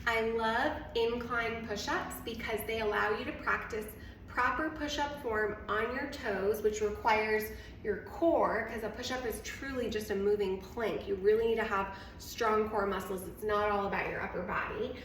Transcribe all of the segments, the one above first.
I love incline push-ups because they allow you to practice proper push-up form on your toes, which requires your core, because a push-up is truly just a moving plank. You really need to have strong core muscles. It's not all about your upper body.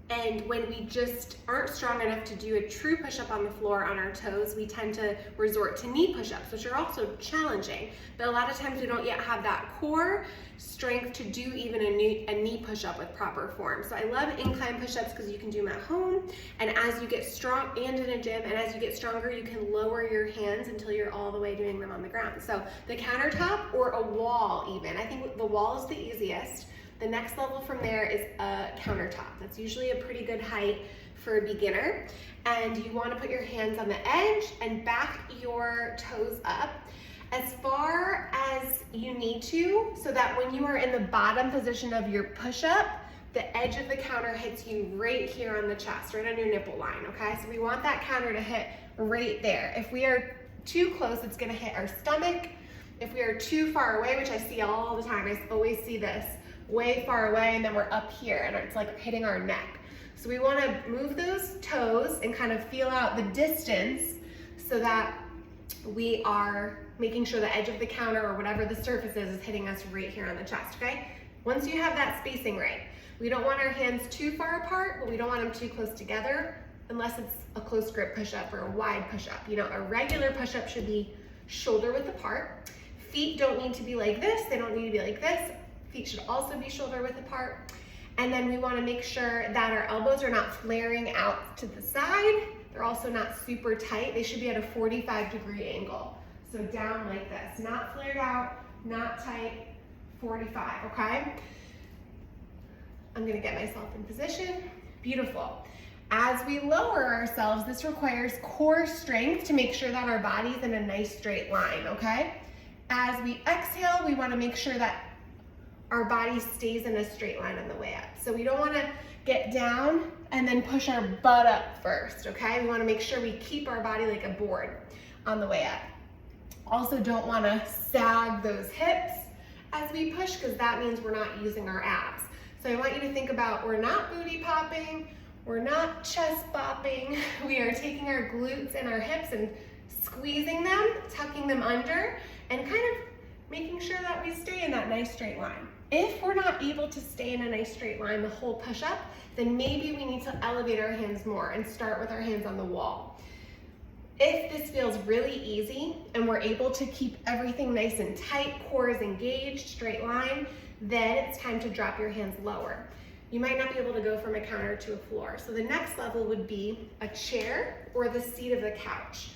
And when we just aren't strong enough to do a true push-up on the floor on our toes, we tend to resort to knee push-ups, which are also challenging. But a lot of times we don't yet have that core strength to do even a knee push-up with proper form. So I love incline push-ups because you can do them at home. And as you get strong, and in a gym, and as you get stronger, you can lower your hands until you're all the way doing them on the ground. So the countertop or a wall even. I think the wall is the easiest. The next level from there is a countertop. That's usually a pretty good height for a beginner. And you want to put your hands on the edge and back your toes up as far as you need to, so that when you are in the bottom position of your push-up, the edge of the counter hits you right here on the chest, right on your nipple line, okay? So we want that counter to hit right there. If we are too close, it's gonna hit our stomach. If we are too far away, which I see all the time, I always see this, way far away, and then we're up here and it's like hitting our neck. So we want to move those toes and kind of feel out the distance so that we are making sure the edge of the counter or whatever the surface is hitting us right here on the chest, okay? Once you have that spacing right, we don't want our hands too far apart, but we don't want them too close together unless it's a close grip push-up or a wide push-up. You know, a regular push-up should be shoulder width apart. Feet don't need to be like this, they don't need to be like this. Feet should also be shoulder width apart. And then we want to make sure that our elbows are not flaring out to the side. They're also not super tight. They should be at a 45-degree angle. So down like this, not flared out, not tight, 45, okay? I'm gonna get myself in position. Beautiful. As we lower ourselves, this requires core strength to make sure that our body's in a nice straight line, okay? As we exhale, we want to make sure that our body stays in a straight line on the way up. So we don't want to get down and then push our butt up first, okay? We want to make sure we keep our body like a board on the way up. Also don't want to sag those hips as we push, because that means we're not using our abs. So I want you to think about, we're not booty popping, we're not chest bopping, we are taking our glutes and our hips and squeezing them, tucking them under, and kind of making sure that we stay in that nice straight line. If we're not able to stay in a nice straight line the whole push-up, then maybe we need to elevate our hands more and start with our hands on the wall. If this feels really easy and we're able to keep everything nice and tight, core is engaged, straight line, then it's time to drop your hands lower. You might not be able to go from a counter to a floor. So the next level would be a chair or the seat of the couch,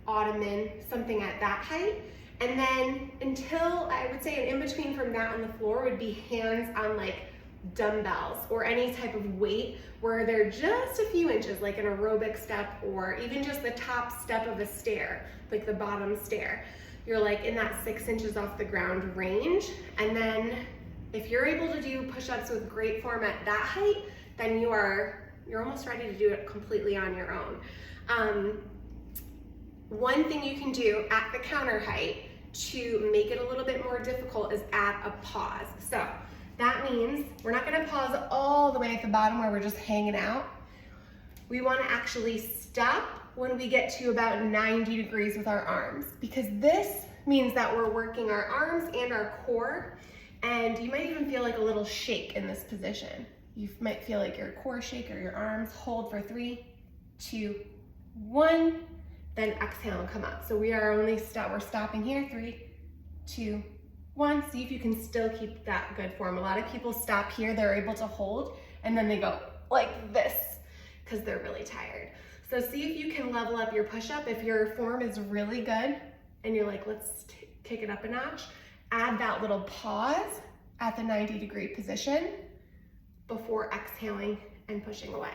ottoman, something at that height. And then until, I would say, an in-between from that and the floor would be hands on like dumbbells or any type of weight where they're just a few inches, like an aerobic step or even just the top step of a stair, like the bottom stair. You're like in that 6 inches off the ground range. And then if you're able to do push-ups with great form at that height, then you're almost ready to do it completely on your own. One thing you can do at the counter height to make it a little bit more difficult is add a pause. So that means we're not gonna pause all the way at the bottom where we're just hanging out. We wanna actually stop when we get to about 90 degrees with our arms, because this means that we're working our arms and our core, and you might even feel like a little shake in this position. You might feel like your core shake or your arms. Hold for 3, 2, 1. Then exhale and come up. So we're stopping here, 3, 2, 1. See if you can still keep that good form. A lot of people stop here, they're able to hold, and then they go like this because they're really tired. So see if you can level up your push-up. If your form is really good and you're like, let's kick it up a notch, add that little pause at the 90-degree position before exhaling and pushing away.